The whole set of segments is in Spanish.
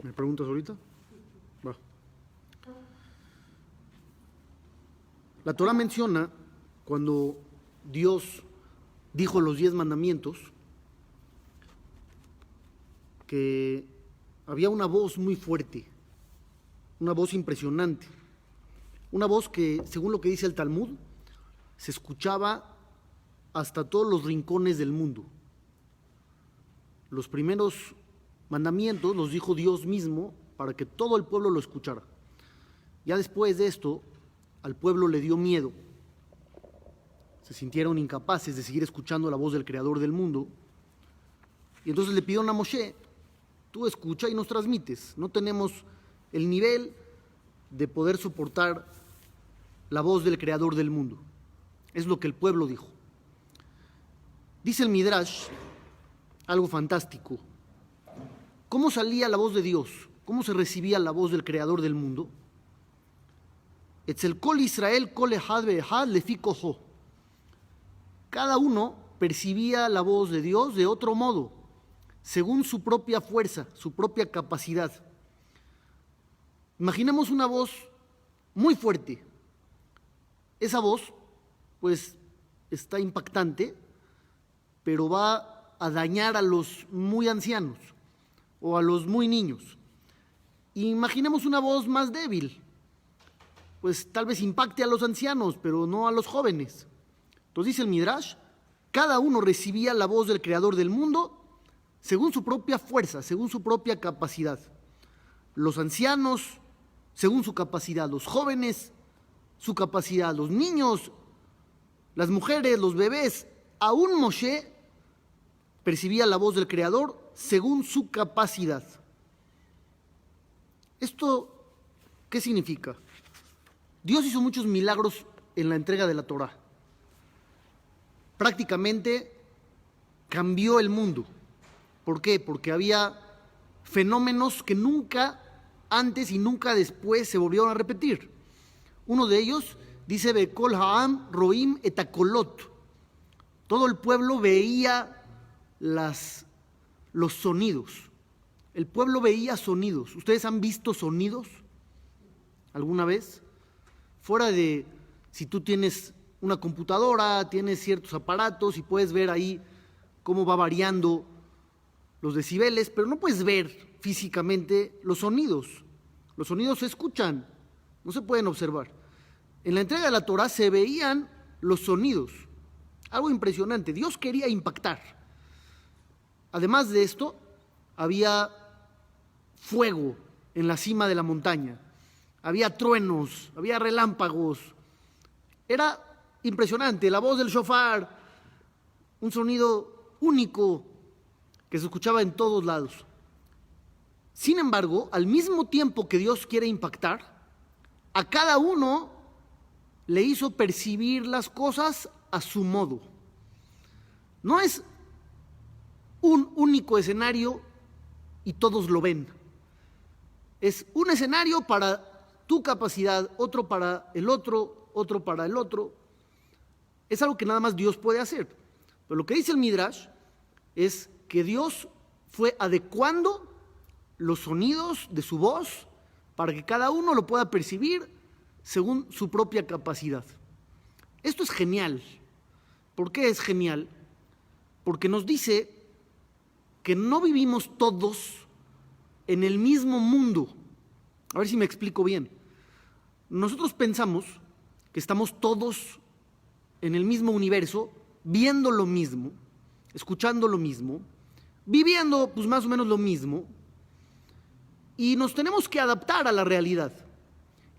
¿Me preguntas ahorita? Va. La Torah menciona cuando Dios dijo los 10 mandamientos que había una voz muy fuerte, una voz impresionante, una voz que, según lo que dice el Talmud, se escuchaba hasta todos los rincones del mundo. Los primeros mandamientos los dijo Dios mismo para que todo el pueblo lo escuchara. Ya después de esto, al pueblo le dio miedo. Se sintieron incapaces de seguir escuchando la voz del Creador del mundo. Y entonces le pidieron a Moshe: tú escucha y nos transmites. No tenemos el nivel de poder soportar la voz del Creador del mundo. Es lo que el pueblo dijo. Dice el Midrash algo fantástico. ¿Cómo salía la voz de Dios? ¿Cómo se recibía la voz del Creador del mundo? Etzel kol Israel kol echad ve'echad lefi kojo. Cada uno percibía la voz de Dios de otro modo, según su propia fuerza, su propia capacidad. Imaginemos una voz muy fuerte. Esa voz, pues, está impactante, pero va a dañar a los muy ancianos o a los muy niños. Imaginemos una voz más débil, pues tal vez impacte a los ancianos, pero no a los jóvenes. Entonces dice el Midrash, cada uno recibía la voz del Creador del mundo según su propia fuerza, según su propia capacidad. Los ancianos, según su capacidad; los jóvenes, su capacidad; los niños, las mujeres, los bebés. Aún Moshe percibía la voz del Creador según su capacidad. ¿Esto qué significa? Dios hizo muchos milagros en la entrega de la Torah. Prácticamente cambió el mundo. ¿Por qué? Porque había fenómenos que nunca antes y nunca después se volvieron a repetir. Uno de ellos dice: Bekol ha'am roim et hakolot. Todo el pueblo veía los sonidos. El pueblo veía sonidos. ¿Ustedes han visto sonidos alguna vez? Fuera de si tú tienes una computadora, tienes ciertos aparatos y puedes ver ahí cómo va variando los decibeles, pero no puedes ver físicamente los sonidos. Los sonidos se escuchan, no se pueden observar. En la entrega de la Torah se veían los sonidos. Algo impresionante. Dios quería impactar. Además de esto, había fuego en la cima de la montaña. Había truenos, había relámpagos. Era impresionante. La voz del shofar, un sonido único que se escuchaba en todos lados. Sin embargo, al mismo tiempo que Dios quiere impactar, a cada uno le hizo percibir las cosas a su modo. No es un único escenario y todos lo ven. Es un escenario para tu capacidad, otro para el otro, otro para el otro. Es algo que nada más Dios puede hacer. Pero lo que dice el Midrash es que Dios fue adecuando los sonidos de su voz para que cada uno lo pueda percibir según su propia capacidad. Esto es genial. ¿Por qué es genial? Porque nos dice que no vivimos todos en el mismo mundo. A ver si me explico bien. Nosotros pensamos que estamos todos en el mismo universo, viendo lo mismo, escuchando lo mismo, viviendo pues más o menos lo mismo, y nos tenemos que adaptar a la realidad.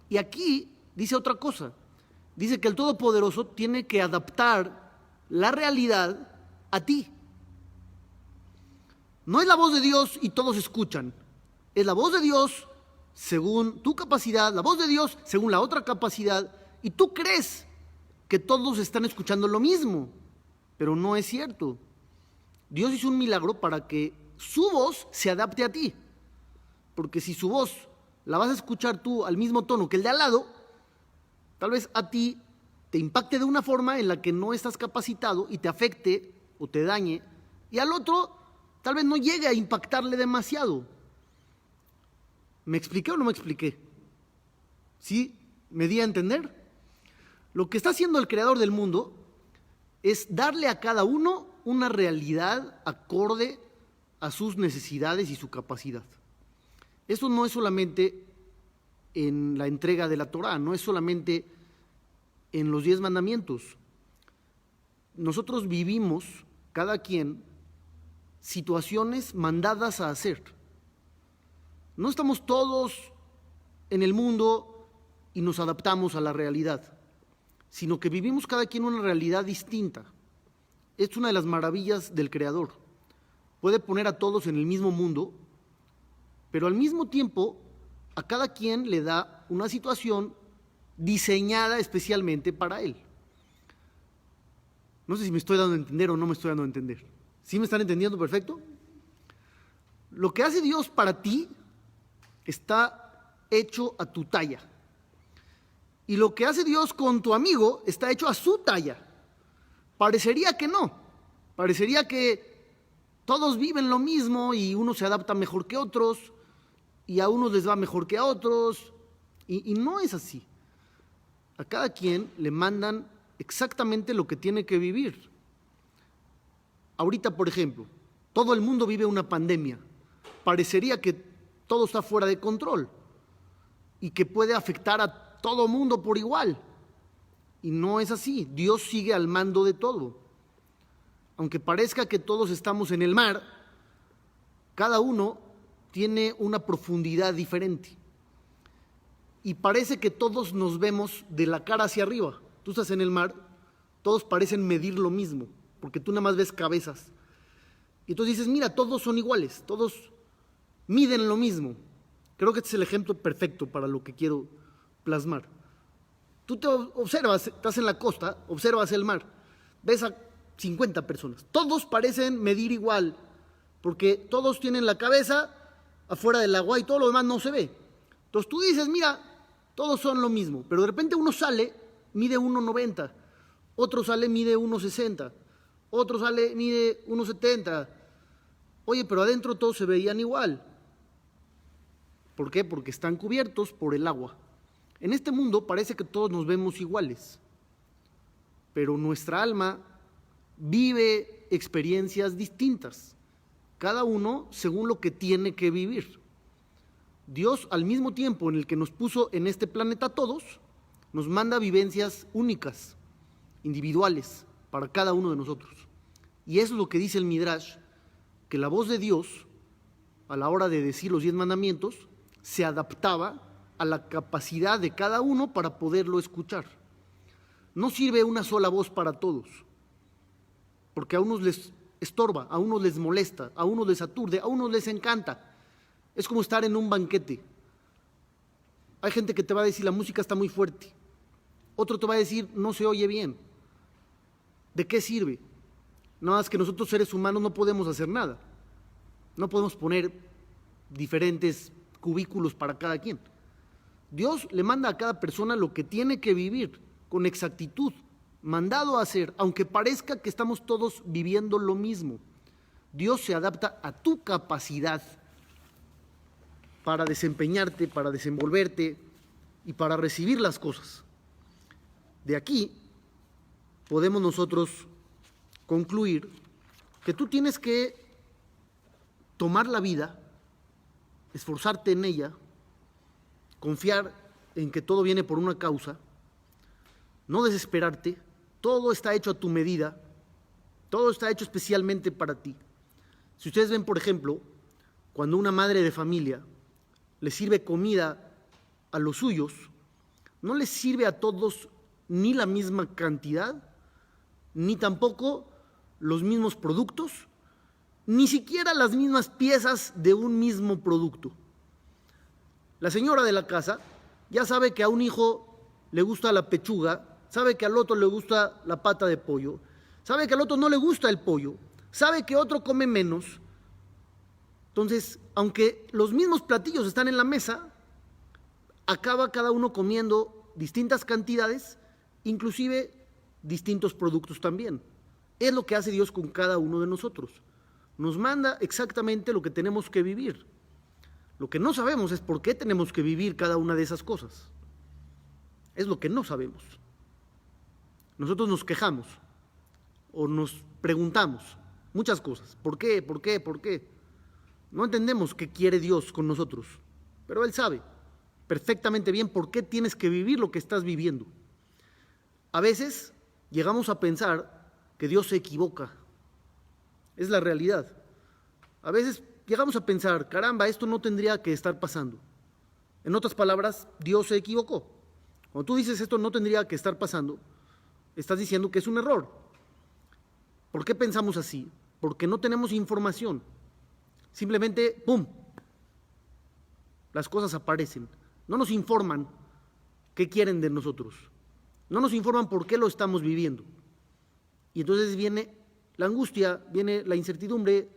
Y aquí dice otra cosa. Dice que el Todopoderoso tiene que adaptar la realidad a ti. No es la voz de Dios y todos escuchan. Es la voz de Dios según tu capacidad, la voz de Dios según la otra capacidad, y tú crees que todos están escuchando lo mismo, pero no es cierto. Dios hizo un milagro para que su voz se adapte a ti, porque si su voz la vas a escuchar tú al mismo tono que el de al lado, tal vez a ti te impacte de una forma en la que no estás capacitado y te afecte o te dañe, y al otro tal vez no llegue a impactarle demasiado. ¿Me expliqué o no me expliqué? ¿Sí? ¿Me di a entender? Lo que está haciendo el creador del mundo es darle a cada uno una realidad acorde a sus necesidades y su capacidad. Eso no es solamente en la entrega de la Torá, no es solamente en los 10 mandamientos. Nosotros vivimos, cada quien, situaciones mandadas a hacer. No estamos todos en el mundo y nos adaptamos a la realidad, sino que vivimos cada quien una realidad distinta. Es una de las maravillas del Creador. Puede poner a todos en el mismo mundo, pero al mismo tiempo a cada quien le da una situación diseñada especialmente para él. No sé si me estoy dando a entender o no me estoy dando a entender. ¿Sí me están entendiendo perfecto? Lo que hace Dios para ti está hecho a tu talla. Y lo que hace Dios con tu amigo está hecho a su talla. Parecería que no. Parecería que todos viven lo mismo y uno se adapta mejor que otros y a unos les va mejor que a otros. Y no es así. A cada quien le mandan exactamente lo que tiene que vivir. Ahorita, por ejemplo, todo el mundo vive una pandemia. Parecería que todo está fuera de control y que puede afectar a todo mundo por igual. Y no es así. Dios sigue al mando de todo. Aunque parezca que todos estamos en el mar, cada uno tiene una profundidad diferente. Y parece que todos nos vemos de la cara hacia arriba. Tú estás en el mar, todos parecen medir lo mismo, porque tú nada más ves cabezas. Y entonces dices, mira, todos son iguales, todos miden lo mismo. Creo que este es el ejemplo perfecto para lo que quiero plasmar. Tú te observas, estás en la costa, observas el mar, ves a 50 personas. Todos parecen medir igual, porque todos tienen la cabeza afuera del agua y todo lo demás no se ve. Entonces tú dices, mira, todos son lo mismo, pero de repente uno sale, mide 1,90, otro sale, mide 1,60, otro sale, mide 1,70. Oye, pero adentro todos se veían igual. ¿Por qué? Porque están cubiertos por el agua. En este mundo parece que todos nos vemos iguales, pero nuestra alma vive experiencias distintas, cada uno según lo que tiene que vivir. Dios, al mismo tiempo en el que nos puso en este planeta a todos, nos manda vivencias únicas, individuales, para cada uno de nosotros. Y eso es lo que dice el Midrash, que la voz de Dios, a la hora de decir los 10 mandamientos, se adaptaba a la capacidad de cada uno para poderlo escuchar. No sirve una sola voz para todos, porque a unos les estorba, a unos les molesta, a unos les aturde, a unos les encanta. Es como estar en un banquete. Hay gente que te va a decir la música está muy fuerte, otro te va a decir no se oye bien. ¿De qué sirve? Nada más que nosotros seres humanos no podemos hacer nada. No podemos poner diferentes cubículos para cada quien. Dios le manda a cada persona lo que tiene que vivir con exactitud, mandado a hacer, aunque parezca que estamos todos viviendo lo mismo. Dios se adapta a tu capacidad para desempeñarte, para desenvolverte y para recibir las cosas. De aquí podemos nosotros concluir que tú tienes que tomar la vida, esforzarte en ella, confiar en que todo viene por una causa, no desesperarte, todo está hecho a tu medida, todo está hecho especialmente para ti. Si ustedes ven, por ejemplo, cuando una madre de familia le sirve comida a los suyos, no les sirve a todos ni la misma cantidad, ni tampoco los mismos productos, ni siquiera las mismas piezas de un mismo producto. La señora de la casa ya sabe que a un hijo le gusta la pechuga, sabe que al otro le gusta la pata de pollo, sabe que al otro no le gusta el pollo, sabe que otro come menos. Entonces, aunque los mismos platillos están en la mesa, acaba cada uno comiendo distintas cantidades, inclusive distintos productos también. Es lo que hace Dios con cada uno de nosotros. Nos manda exactamente lo que tenemos que vivir. Lo que no sabemos es por qué tenemos que vivir cada una de esas cosas. Es lo que no sabemos. Nosotros nos quejamos o nos preguntamos muchas cosas. ¿Por qué? ¿Por qué? ¿Por qué? No entendemos qué quiere Dios con nosotros, pero Él sabe perfectamente bien por qué tienes que vivir lo que estás viviendo. A veces llegamos a pensar que Dios se equivoca. Es la realidad. A veces llegamos a pensar, caramba, esto no tendría que estar pasando. En otras palabras, Dios se equivocó. Cuando tú dices esto no tendría que estar pasando, estás diciendo que es un error. ¿Por qué pensamos así? Porque no tenemos información. Simplemente, ¡pum!, las cosas aparecen. No nos informan qué quieren de nosotros. No nos informan por qué lo estamos viviendo. Y entonces viene la angustia, viene la incertidumbre,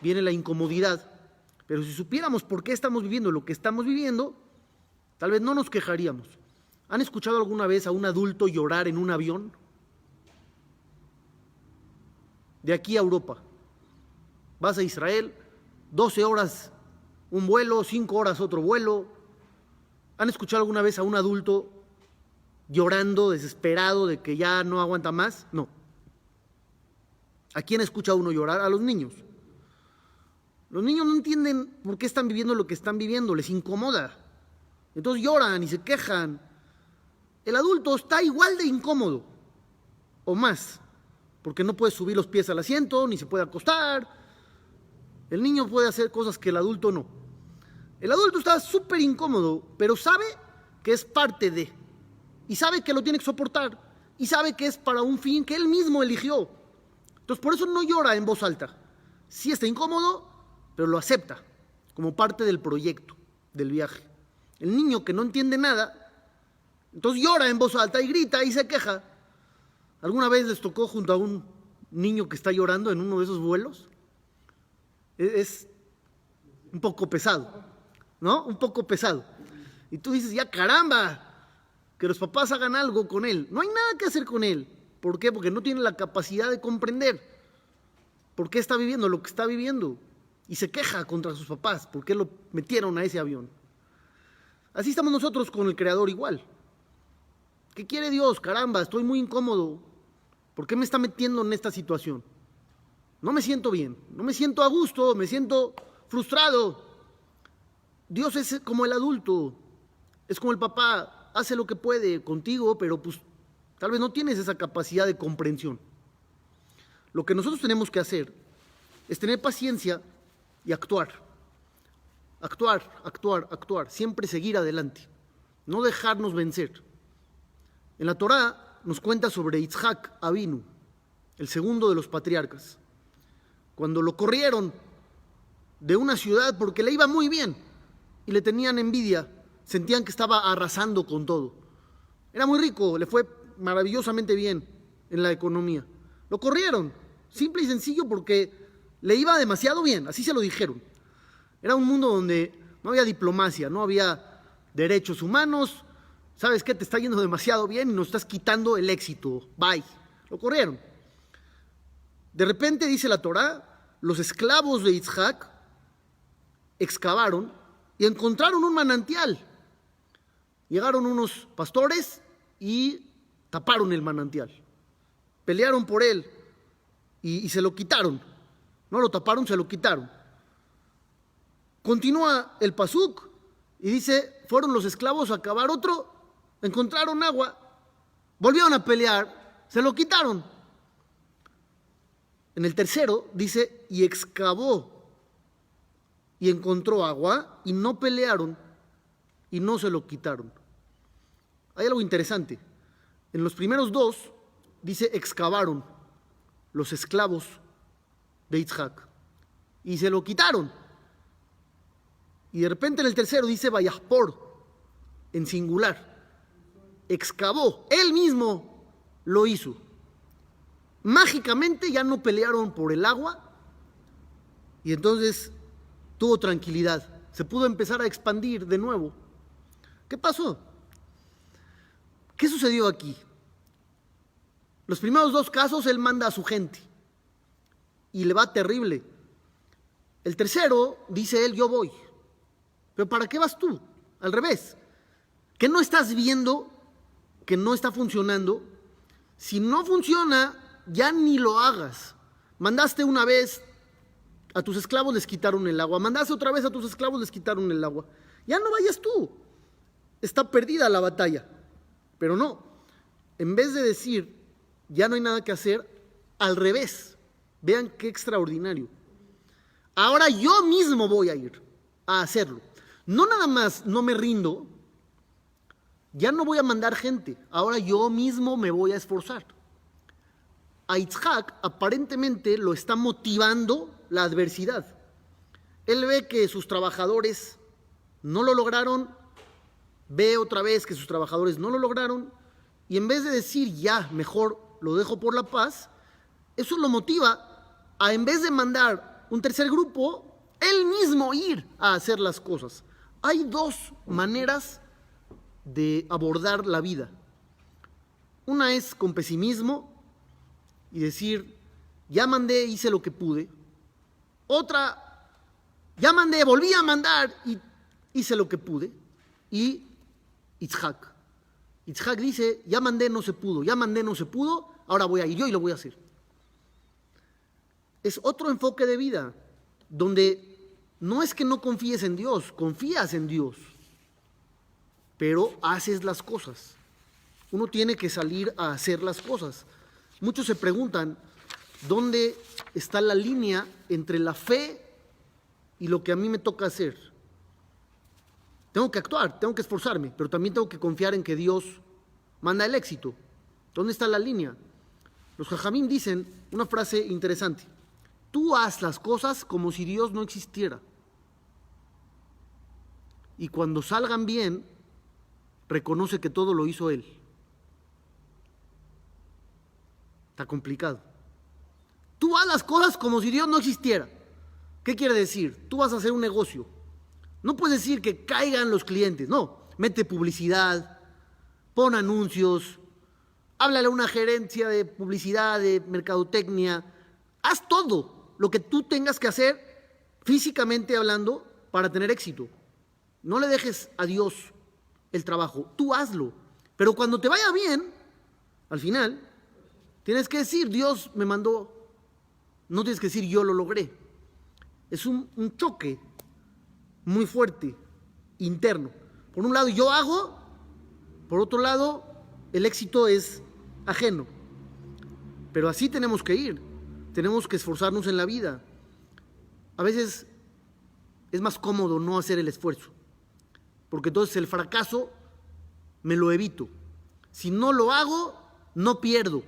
viene la incomodidad. Pero si supiéramos por qué estamos viviendo lo que estamos viviendo, tal vez no nos quejaríamos. ¿Han escuchado alguna vez a un adulto llorar en un avión? De aquí a Europa. Vas a Israel, 12 horas un vuelo, 5 horas otro vuelo. ¿Han escuchado alguna vez a un adulto llorando, desesperado de que ya no aguanta más? No. ¿A quién escucha uno llorar? A los niños. Los niños no entienden por qué están viviendo lo que están viviendo, les incomoda. Entonces lloran y se quejan. El adulto está igual de incómodo, o más, porque no puede subir los pies al asiento, ni se puede acostar. El niño puede hacer cosas que el adulto no. El adulto está súper incómodo, pero sabe que es parte de, y sabe que lo tiene que soportar, y sabe que es para un fin que él mismo eligió. Entonces por eso no llora en voz alta. Sí está incómodo, pero lo acepta como parte del proyecto, del viaje. El niño que no entiende nada, entonces llora en voz alta y grita y se queja. ¿Alguna vez les tocó junto a un niño que está llorando en uno de esos vuelos? Es un poco pesado, ¿no? Un poco pesado. Y tú dices, ya caramba, que los papás hagan algo con él. No hay nada que hacer con él. ¿Por qué? Porque no tiene la capacidad de comprender por qué está viviendo lo que está viviendo. Y se queja contra sus papás, por qué lo metieron a ese avión. Así estamos nosotros con el Creador igual. ¿Qué quiere Dios? Caramba, estoy muy incómodo. ¿Por qué me está metiendo en esta situación? No me siento bien, no me siento a gusto, me siento frustrado. Dios es como el adulto, es como el papá, hace lo que puede contigo, pero pues tal vez no tienes esa capacidad de comprensión. Lo que nosotros tenemos que hacer es tener paciencia y actuar. Actuar, actuar, actuar, siempre seguir adelante, no dejarnos vencer. En la Torá nos cuenta sobre Yitzhak Avinu, el segundo de los patriarcas. Cuando lo corrieron de una ciudad porque le iba muy bien y le tenían envidia, sentían que estaba arrasando con todo. Era muy rico, le fue maravillosamente bien en la economía. Lo corrieron, simple y sencillo, porque le iba demasiado bien, así se lo dijeron. Era un mundo donde no había diplomacia, no había derechos humanos. ¿Sabes qué? Te está yendo demasiado bien y nos estás quitando el éxito. Bye. Lo corrieron. De repente, dice la Torá, los esclavos de Yitzhak excavaron y encontraron un manantial. Llegaron unos pastores y taparon el manantial. Pelearon por él y se lo quitaron. No lo taparon, se lo quitaron. Continúa el pasuk y dice, fueron los esclavos a cavar otro, encontraron agua, volvieron a pelear, se lo quitaron. En el tercero dice, y excavó y encontró agua y no pelearon y no se lo quitaron. Hay algo interesante. En los primeros dos dice excavaron los esclavos de Yitzhak y se lo quitaron. Y de repente en el tercero dice Vayahpor, en singular. Excavó, él mismo lo hizo. Mágicamente ya no pelearon por el agua y entonces tuvo tranquilidad. Se pudo empezar a expandir de nuevo. ¿Qué pasó? ¿Qué sucedió aquí? Los primeros dos casos él manda a su gente y le va terrible. El tercero dice él, yo voy. ¿Pero para qué vas tú? Al revés. ¿Qué no estás viendo que no está funcionando? Si no funciona, ya ni lo hagas. Mandaste una vez, a tus esclavos les quitaron el agua. Mandaste otra vez, a tus esclavos les quitaron el agua. Ya no vayas tú. Está perdida la batalla. Pero no, en vez de decir, ya no hay nada que hacer, al revés. Vean qué extraordinario. Ahora yo mismo voy a ir a hacerlo. No nada más no me rindo, ya no voy a mandar gente, ahora yo mismo me voy a esforzar. A Yitzhak aparentemente lo está motivando la adversidad. Él ve que sus trabajadores no lo lograron, ve otra vez que sus trabajadores no lo lograron, y en vez de decir ya, mejor lo dejo por la paz, eso lo motiva a, en vez de mandar un tercer grupo, él mismo ir a hacer las cosas. Hay dos maneras de abordar la vida. Una es con pesimismo y decir, ya mandé, hice lo que pude. Otra, ya mandé, volví a mandar y hice lo que pude. Y Yitzhak dice, ya mandé, no se pudo, ya mandé, no se pudo, ahora voy a ir yo y lo voy a hacer. Es otro enfoque de vida, donde no es que no confíes en Dios, confías en Dios, pero haces las cosas. Uno tiene que salir a hacer las cosas. Muchos se preguntan, ¿dónde está la línea entre la fe y lo que a mí me toca hacer? Tengo que actuar, tengo que esforzarme, pero también tengo que confiar en que Dios manda el éxito. ¿Dónde está la línea? Los jajamim dicen una frase interesante. Tú haz las cosas como si Dios no existiera. Y cuando salgan bien, reconoce que todo lo hizo Él. Está complicado. Tú haz las cosas como si Dios no existiera. ¿Qué quiere decir? Tú vas a hacer un negocio. No puedes decir que caigan los clientes. No, mete publicidad, pon anuncios, háblale a una gerencia de publicidad, de mercadotecnia. Haz todo lo que tú tengas que hacer físicamente hablando para tener éxito. No le dejes a Dios el trabajo, tú hazlo. Pero cuando te vaya bien, al final, tienes que decir, Dios me mandó. No tienes que decir, yo lo logré. Es un choque muy fuerte, interno. Por un lado, yo hago, por otro lado, el éxito es ajeno. Pero así tenemos que ir. Tenemos que esforzarnos en la vida. A veces es más cómodo no hacer el esfuerzo, porque entonces el fracaso me lo evito. Si no lo hago, no pierdo.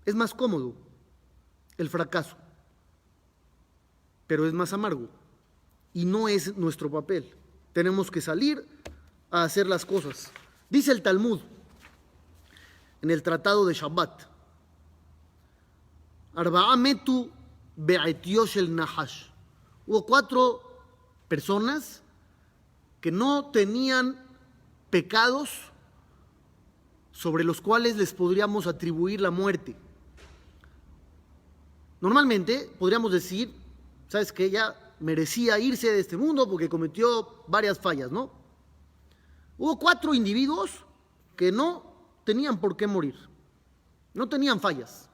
Es más cómodo el fracaso, pero es más amargo y no es nuestro papel. Tenemos que salir a hacer las cosas. Dice el Talmud en el Tratado de Shabbat, Arba'a metu be'etio shel nahash. Hubo 4 personas que no tenían pecados sobre los cuales les podríamos atribuir la muerte. Normalmente podríamos decir, ¿sabes qué? Ella merecía irse de este mundo porque cometió varias fallas, ¿no? Hubo 4 individuos que no tenían por qué morir, no tenían fallas,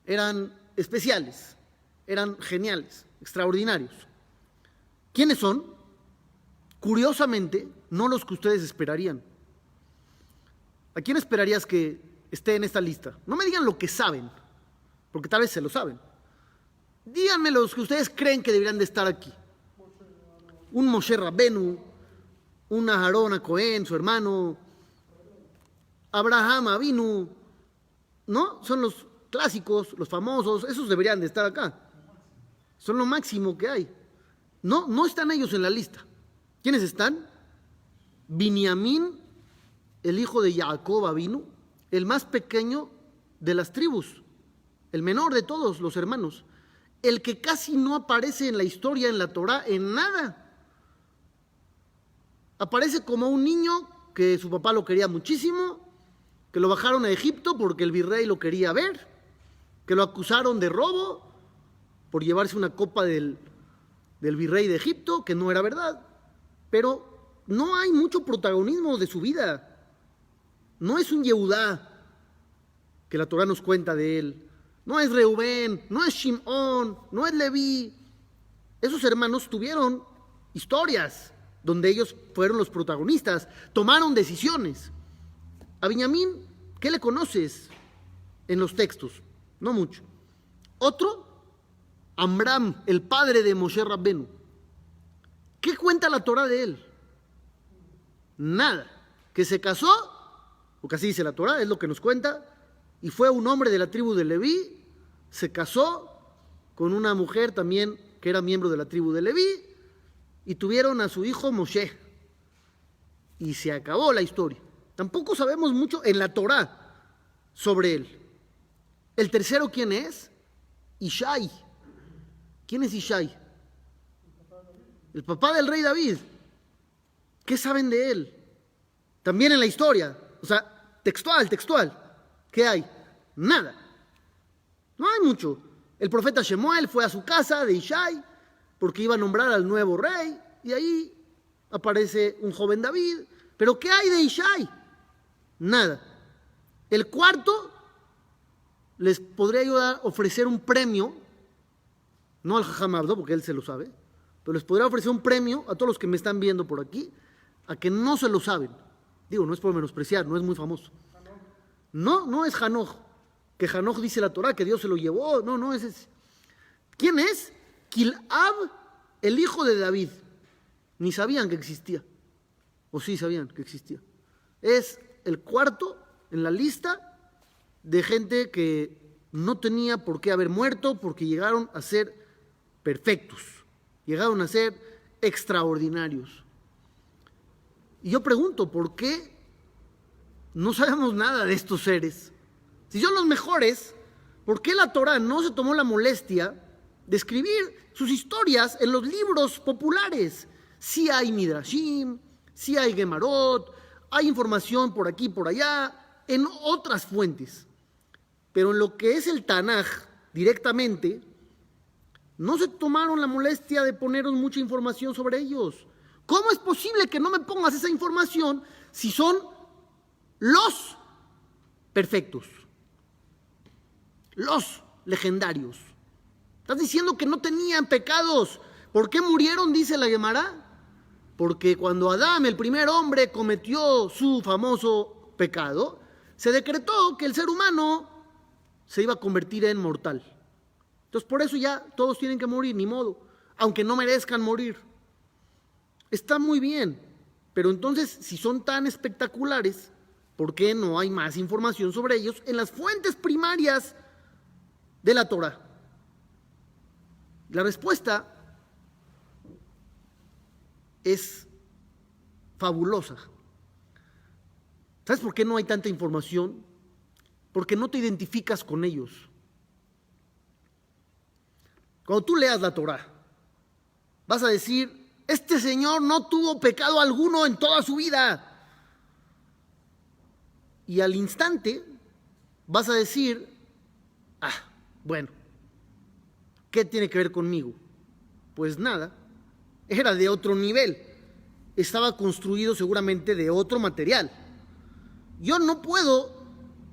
eran especiales, eran geniales, extraordinarios. ¿Quiénes son? Curiosamente, no los que ustedes esperarían. ¿A quién esperarías que esté en esta lista? No me digan lo que saben, porque tal vez se lo saben. Díganme los que ustedes creen que deberían de estar aquí. Un Moshe Rabbenu, un Aharón a Cohen, su hermano, Abraham Avinu, ¿no? Son los clásicos, los famosos, esos deberían de estar acá. Son lo máximo que hay. No están ellos en la lista. ¿Quiénes están? Binyamin, el hijo de Jacob Avinu, el más pequeño de las tribus, el menor de todos los hermanos, el que casi no aparece en la historia, en la Torá, en nada. Aparece como un niño que su papá lo quería muchísimo que lo bajaron a Egipto porque el virrey lo quería ver, que lo acusaron de robo por llevarse una copa del virrey de Egipto, que no era verdad. Pero no hay mucho protagonismo de su vida. No es un Yehudá que la Torá nos cuenta de él. No es Reubén, no es Shimón, no es Leví. Esos hermanos tuvieron historias donde ellos fueron los protagonistas, tomaron decisiones. A Benjamín, ¿qué le conoces en los textos? No mucho. Otro, Amram, el padre de Moshe Rabbenu. ¿Qué cuenta la Torá de él? Nada. Que se casó, porque así dice la Torá, es lo que nos cuenta, y fue un hombre de la tribu de Leví, se casó con una mujer también que era miembro de la tribu de Leví, y tuvieron a su hijo Moshe. Y se acabó la historia. Tampoco sabemos mucho en la Torá sobre él. El tercero, ¿quién es? Ishai. ¿Quién es Ishai? El papá del rey David. ¿Qué saben de él? También en la historia. O sea, textual. ¿Qué hay? Nada. No hay mucho. El profeta Shemuel fue a su casa de Ishai porque iba a nombrar al nuevo rey y ahí aparece un joven David. ¿Pero qué hay de Ishai? Nada. El cuarto, les podría ayudar a ofrecer un premio, no al Jajam Abdo, porque él se lo sabe, pero les podría ofrecer un premio a todos los que me están viendo por aquí, a que no se lo saben. Digo, no es por menospreciar, no es muy famoso. No es Hanoch, que Hanoch dice la Torá, que Dios se lo llevó. No es ese. ¿Quién es? Kilab, el hijo de David. Ni sabían que existía. O sí sabían que existía. Es el cuarto en la lista de gente que no tenía por qué haber muerto porque llegaron a ser perfectos. Llegaron a ser extraordinarios. Y yo pregunto, ¿por qué no sabemos nada de estos seres? Si son los mejores, ¿por qué la Torá no se tomó la molestia de escribir sus historias en los libros populares? Sí hay Midrashim, sí hay Gemarot, hay información por aquí y por allá, en otras fuentes. Pero en lo que es el Tanaj, directamente, no se tomaron la molestia de poneros mucha información sobre ellos. ¿Cómo es posible que no me pongas esa información si son los perfectos, los legendarios? Estás diciendo que no tenían pecados. ¿Por qué murieron? Dice la Gemara. Porque cuando Adán, el primer hombre, cometió su famoso pecado, se decretó que el ser humano se iba a convertir en mortal. Entonces por eso ya todos tienen que morir, ni modo, aunque no merezcan morir. Está muy bien, pero entonces si son tan espectaculares, ¿por qué no hay más información sobre ellos en las fuentes primarias de la Torá? La respuesta es fabulosa. ¿Sabes por qué no hay tanta información? Porque no te identificas con ellos. Cuando tú leas la Torá, vas a decir, este señor no tuvo pecado alguno en toda su vida. Y al instante vas a decir, bueno, ¿qué tiene que ver conmigo? Pues nada, era de otro nivel, estaba construido seguramente de otro material. Yo no puedo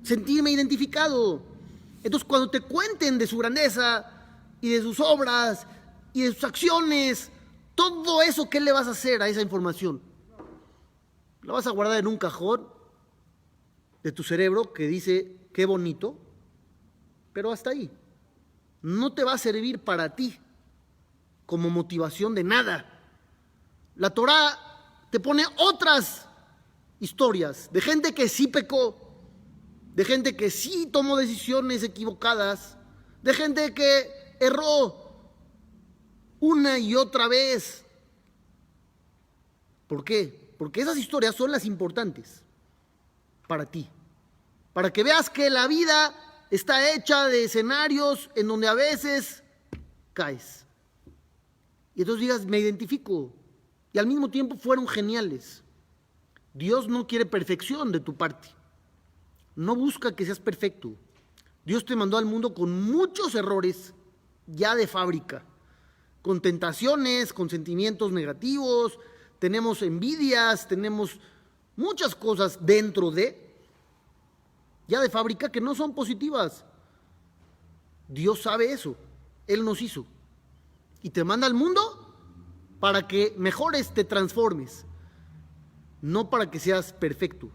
sentirme identificado. Entonces cuando te cuenten de su grandeza y de sus obras y de sus acciones, todo eso, ¿qué le vas a hacer a esa información? ¿La vas a guardar en un cajón de tu cerebro que dice, qué bonito? Pero hasta ahí. No te va a servir para ti como motivación de nada. La Torá te pone otras historias de gente que sí pecó, de gente que sí tomó decisiones equivocadas, de gente que erró una y otra vez. ¿Por qué? Porque esas historias son las importantes para ti, para que veas que la vida está hecha de escenarios en donde a veces caes. Y entonces digas, me identifico. Y al mismo tiempo fueron geniales. Dios no quiere perfección de tu parte. no busca que seas perfecto. Dios te mandó al mundo con muchos errores ya de fábrica, con tentaciones, con sentimientos negativos, tenemos envidias, tenemos muchas cosas dentro ya de fábrica que no son positivas. Dios sabe eso, Él nos hizo y te manda al mundo para que mejores, te transformes, no para que seas perfecto.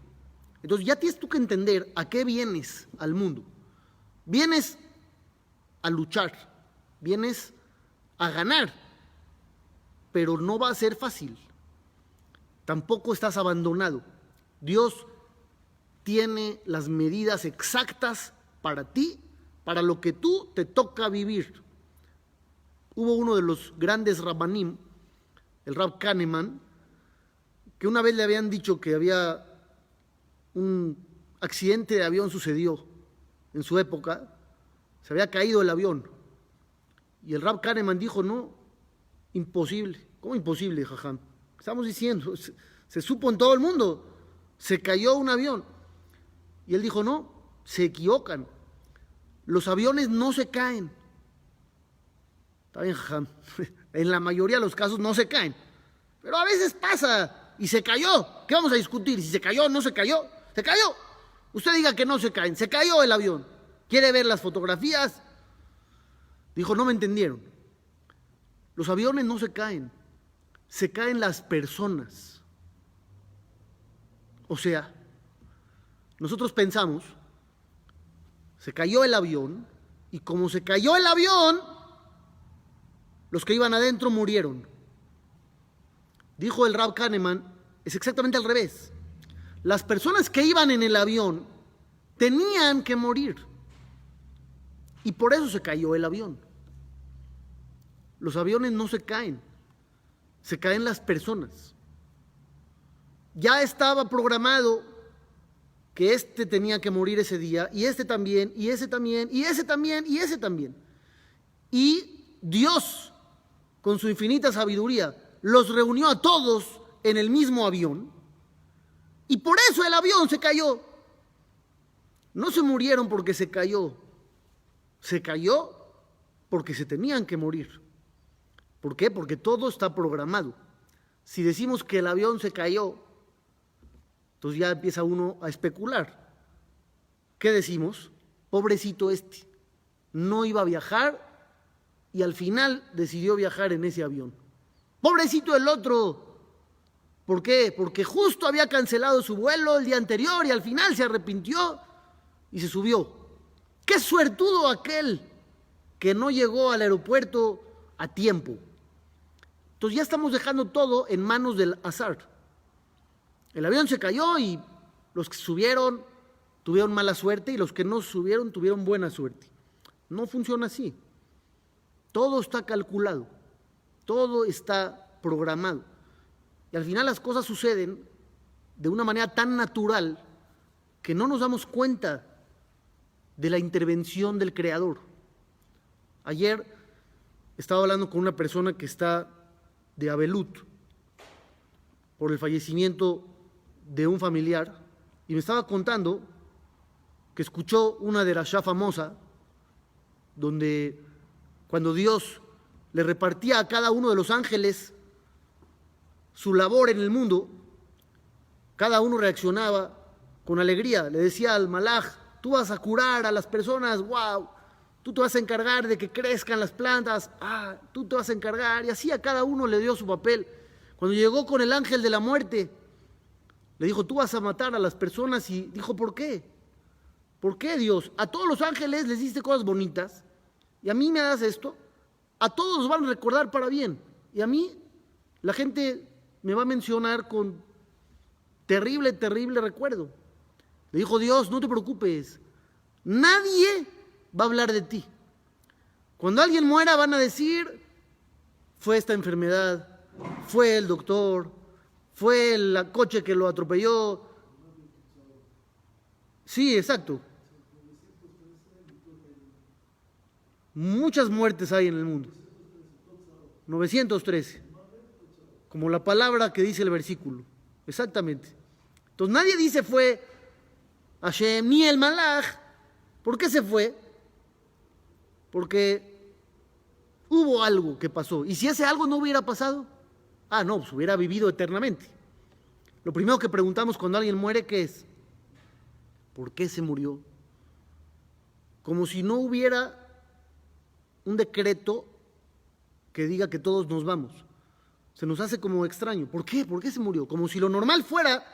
Entonces ya tienes tú que entender a qué vienes al mundo. Vienes a luchar, vienes a ganar, pero no va a ser fácil. Tampoco estás abandonado. Dios tiene las medidas exactas para ti, para lo que tú te toca vivir. Hubo uno de los grandes Rabbanim, el Rab Kahneman, que una vez le habían dicho que había un accidente de avión sucedió en su época, se había caído el avión. Y el Rab Kahneman dijo, no, imposible. ¿Cómo imposible, jajam? Estamos diciendo, se supo en todo el mundo, se cayó un avión. Y él dijo, no, se equivocan. Los aviones no se caen. Está bien, jajam. En la mayoría de los casos no se caen. Pero a veces pasa y se cayó. ¿Qué vamos a discutir? Si se cayó o no se cayó. Se cayó. Usted diga que no se caen. Se cayó el avión. ¿Quiere ver las fotografías? Dijo, no me entendieron. Los aviones no se caen. Se caen las personas. O sea, nosotros pensamos, se cayó el avión, y como se cayó el avión, los que iban adentro murieron. Dijo el Rab Kahneman, es exactamente al revés. Las personas que iban en el avión tenían que morir. Y por eso se cayó el avión. Los aviones no se caen las personas. Ya estaba programado que este tenía que morir ese día, y este también, y ese también, y ese también, y ese también. Y Dios, con su infinita sabiduría, los reunió a todos en el mismo avión, y por eso el avión se cayó. No se murieron porque se cayó porque se tenían que morir. ¿Por qué? Porque todo está programado. Si decimos que el avión se cayó, entonces ya empieza uno a especular. ¿Qué decimos? Pobrecito este, no iba a viajar y al final decidió viajar en ese avión. Pobrecito el otro. ¿Por qué? Porque justo había cancelado su vuelo el día anterior y al final se arrepintió y se subió. ¡Qué suertudo aquel que no llegó al aeropuerto a tiempo! Entonces ya estamos dejando todo en manos del azar. El avión se cayó y los que subieron tuvieron mala suerte y los que no subieron tuvieron buena suerte. No funciona así. Todo está calculado, todo está programado. Y al final las cosas suceden de una manera tan natural que no nos damos cuenta de la intervención del Creador. Ayer estaba hablando con una persona que está de Abelut por el fallecimiento de un familiar y me estaba contando que escuchó una derashá famosa donde cuando Dios le repartía a cada uno de los ángeles su labor en el mundo, cada uno reaccionaba con alegría. Le decía al malaj, tú vas a curar a las personas, wow, tú te vas a encargar de que crezcan las plantas, tú te vas a encargar, y así a cada uno le dio su papel. Cuando llegó con el ángel de la muerte, le dijo, tú vas a matar a las personas, y dijo, ¿por qué? ¿Por qué, Dios? A todos los ángeles les diste cosas bonitas, y a mí me das esto, a todos los van a recordar para bien, y a mí la gente me va a mencionar con terrible, terrible recuerdo. Le dijo Dios, no te preocupes, nadie va a hablar de ti. Cuando alguien muera van a decir, fue esta enfermedad, fue el doctor, fue el coche que lo atropelló. Sí, exacto. Muchas muertes hay en el mundo. 913. Como la palabra que dice el versículo. Exactamente. Entonces nadie dice fue Hashem, ni el Malach. ¿Por qué se fue? Porque hubo algo que pasó. ¿Y si ese algo no hubiera pasado? No, pues hubiera vivido eternamente. Lo primero que preguntamos cuando alguien muere, ¿qué es? ¿Por qué se murió? Como si no hubiera un decreto que diga que todos nos vamos. Se nos hace como extraño. ¿Por qué? ¿Por qué se murió? Como si lo normal fuera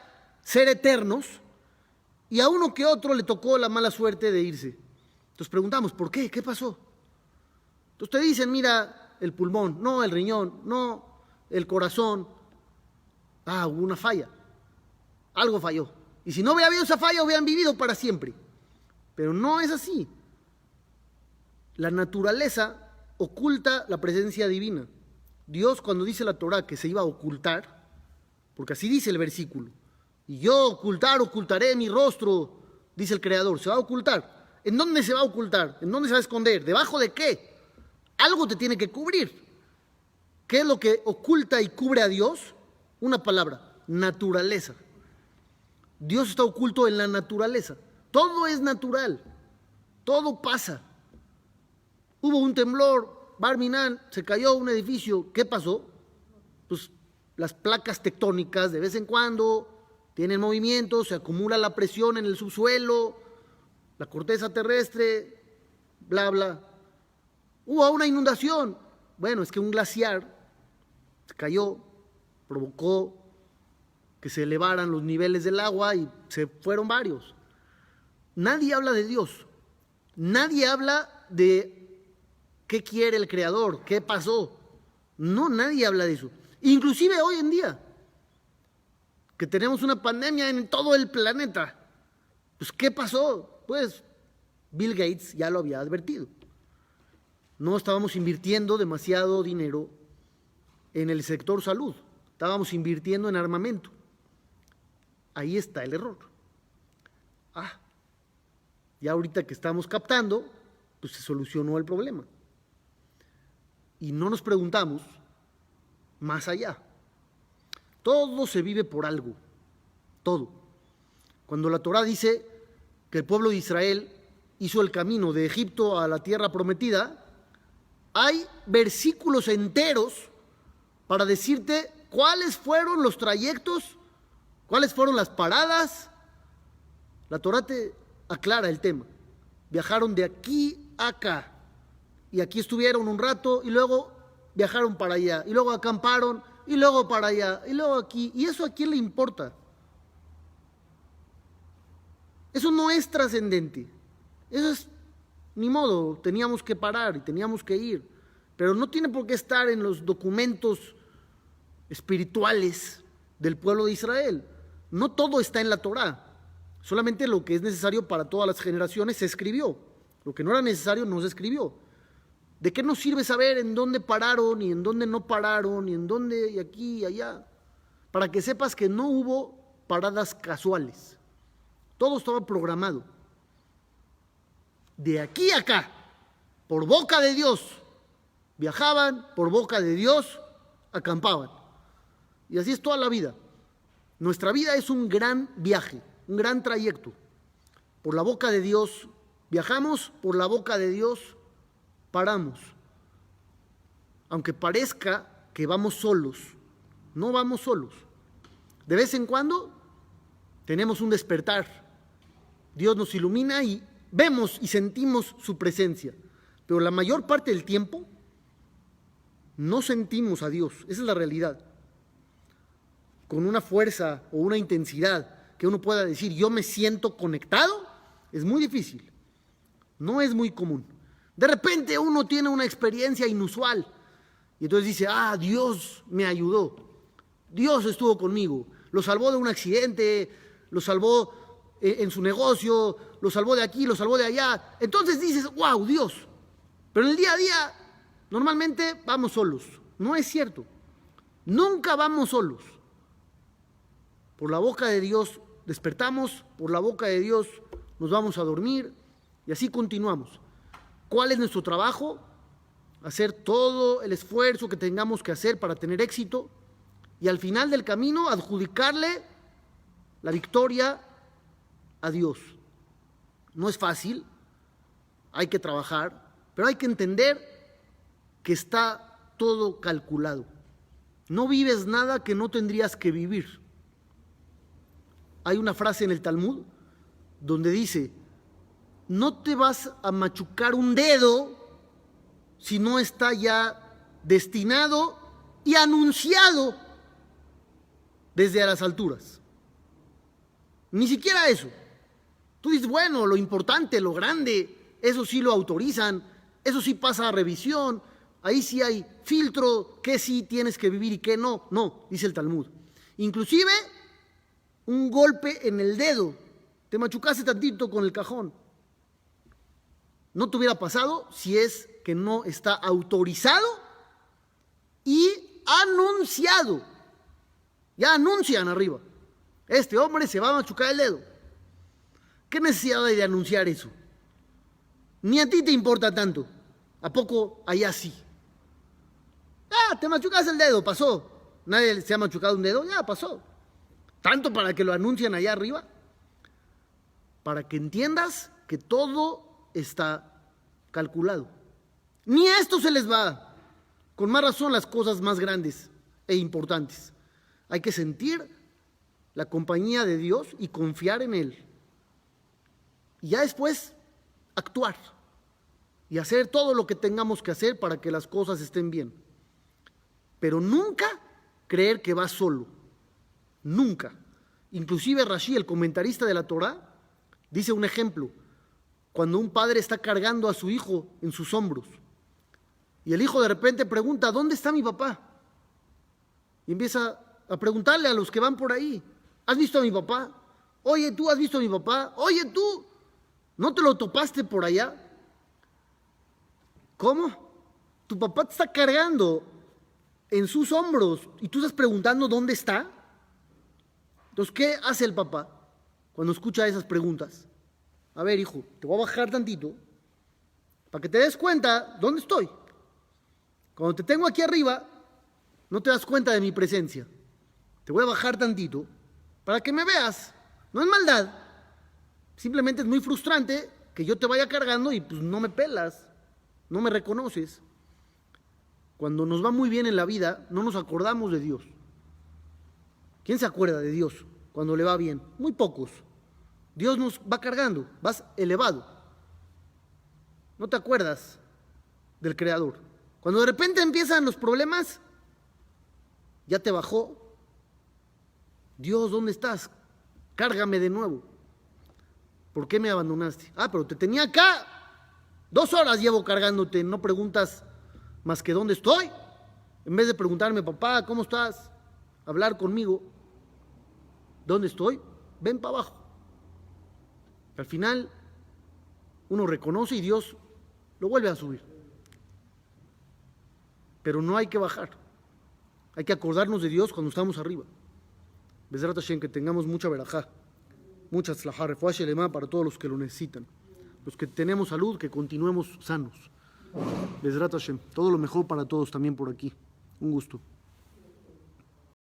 ser eternos y a uno que otro le tocó la mala suerte de irse. Entonces preguntamos, ¿por qué? ¿Qué pasó? Entonces te dicen, mira, el pulmón, no, el riñón, no, el corazón. Hubo una falla. Algo falló. Y si no hubiera habido esa falla, hubieran vivido para siempre. Pero no es así. La naturaleza oculta la presencia divina. Dios, cuando dice la Torá que se iba a ocultar, porque así dice el versículo, y yo ocultaré mi rostro, dice el Creador, se va a ocultar. ¿En dónde se va a ocultar? ¿En dónde se va a esconder? ¿Debajo de qué? Algo te tiene que cubrir. ¿Qué es lo que oculta y cubre a Dios? Una palabra, naturaleza. Dios está oculto en la naturaleza. Todo es natural. Todo pasa. Hubo un temblor, Bar Minan, se cayó un edificio. ¿Qué pasó? Pues las placas tectónicas de vez en cuando tienen movimiento, se acumula la presión en el subsuelo, la corteza terrestre, bla, bla. Hubo una inundación. Bueno, es que un glaciar se cayó, provocó que se elevaran los niveles del agua y se fueron varios. Nadie habla de Dios. Nadie habla de qué quiere el Creador, qué pasó. No, nadie habla de eso. Inclusive hoy en día, que tenemos una pandemia en todo el planeta. Pues, ¿qué pasó? Pues, Bill Gates ya lo había advertido. No estábamos invirtiendo demasiado dinero en el sector salud. Estábamos invirtiendo en armamento. Ahí está el error. Ya ahorita que estamos captando, pues se solucionó el problema. Y no nos preguntamos más allá. Todo se vive por algo. Todo. Cuando la Torá dice que el pueblo de Israel hizo el camino de Egipto a la tierra prometida, hay versículos enteros para decirte cuáles fueron los trayectos, cuáles fueron las paradas. La Torá te aclara el tema. Viajaron de aquí a acá y aquí estuvieron un rato y luego viajaron para allá y luego acamparon y luego para allá y luego aquí. ¿Y eso a quién le importa? Eso no es trascendente. Eso es, ni modo, teníamos que parar y teníamos que ir. Pero no tiene por qué estar en los documentos espirituales del pueblo de Israel. No todo está en la Torá. Solamente lo que es necesario para todas las generaciones se escribió. Lo que no era necesario no se escribió. ¿De qué nos sirve saber en dónde pararon y en dónde no pararon y en dónde y aquí y allá? Para que sepas que no hubo paradas casuales. Todo estaba programado. De aquí a acá, por boca de Dios, viajaban, por boca de Dios, acampaban. Y así es toda la vida. Nuestra vida es un gran viaje, un gran trayecto. Por la boca de Dios viajamos, por la boca de Dios paramos. Aunque parezca que vamos solos, no vamos solos. De vez en cuando tenemos un despertar. Dios nos ilumina y vemos y sentimos su presencia. Pero la mayor parte del tiempo no sentimos a Dios. Esa es la realidad. Con una fuerza o una intensidad que uno pueda decir, yo me siento conectado, es muy difícil. No es muy común. De repente uno tiene una experiencia inusual y entonces dice, Dios me ayudó. Dios estuvo conmigo. Lo salvó de un accidente, lo salvó en su negocio, lo salvó de aquí, lo salvó de allá. Entonces dices, wow, Dios. Pero en el día a día, normalmente vamos solos. No es cierto. Nunca vamos solos. Por la boca de Dios despertamos, por la boca de Dios nos vamos a dormir y así continuamos. ¿Cuál es nuestro trabajo? Hacer todo el esfuerzo que tengamos que hacer para tener éxito y al final del camino adjudicarle la victoria a Dios. No es fácil, hay que trabajar, pero hay que entender que está todo calculado. No vives nada que no tendrías que vivir. Hay una frase en el Talmud donde dice, no te vas a machucar un dedo si no está ya destinado y anunciado desde las alturas. Ni siquiera eso. Tú dices, bueno, lo importante, lo grande, eso sí lo autorizan, eso sí pasa a revisión, ahí sí hay filtro, qué sí tienes que vivir y qué no. No, dice el Talmud. Inclusive, un golpe en el dedo, te machucaste tantito con el cajón. No te hubiera pasado si es que no está autorizado y anunciado. Ya anuncian arriba. Este hombre se va a machucar el dedo. ¿Qué necesidad hay de anunciar eso? Ni a ti te importa tanto. ¿A poco allá sí? Te machucas el dedo, pasó. Nadie se ha machucado un dedo, ya pasó. Tanto para que lo anuncien allá arriba. Para que entiendas que todo está calculado. Ni a esto se les va. Con más razón las cosas más grandes e importantes. Hay que sentir la compañía de Dios y confiar en Él. Y ya después actuar y hacer todo lo que tengamos que hacer para que las cosas estén bien. Pero nunca creer que vas solo. Nunca. Inclusive Rashi, el comentarista de la Torá, dice un ejemplo. Cuando un padre está cargando a su hijo en sus hombros y el hijo de repente pregunta, ¿dónde está mi papá? Y empieza a preguntarle a los que van por ahí, ¿has visto a mi papá? Oye, ¿tú has visto a mi papá? Oye, ¿tú no te lo topaste por allá? ¿Cómo? Tu papá te está cargando en sus hombros y tú estás preguntando dónde está. Entonces, ¿qué hace el papá cuando escucha esas preguntas? A ver, hijo, te voy a bajar tantito para que te des cuenta dónde estoy. Cuando te tengo aquí arriba, no te das cuenta de mi presencia. Te voy a bajar tantito para que me veas. No es maldad. Simplemente es muy frustrante que yo te vaya cargando y pues no me pelas, no me reconoces. Cuando nos va muy bien en la vida, no nos acordamos de Dios. ¿Quién se acuerda de Dios cuando le va bien? Muy pocos. Dios nos va cargando, vas elevado. No te acuerdas del Creador. Cuando de repente empiezan los problemas, ya te bajó. Dios, ¿dónde estás? Cárgame de nuevo. ¿Por qué me abandonaste? Pero te tenía acá. 2 horas llevo cargándote. No preguntas más que dónde estoy. En vez de preguntarme, papá, ¿cómo estás? Hablar conmigo. ¿Dónde estoy? Ven para abajo. Al final, uno reconoce y Dios lo vuelve a subir. Pero no hay que bajar. Hay que acordarnos de Dios cuando estamos arriba. Bezrat Hashem, que tengamos mucha verajá, mucha tzlajá, refuah shelema para todos los que lo necesitan. Los que tenemos salud, que continuemos sanos. Bezrat Hashem, todo lo mejor para todos también por aquí. Un gusto.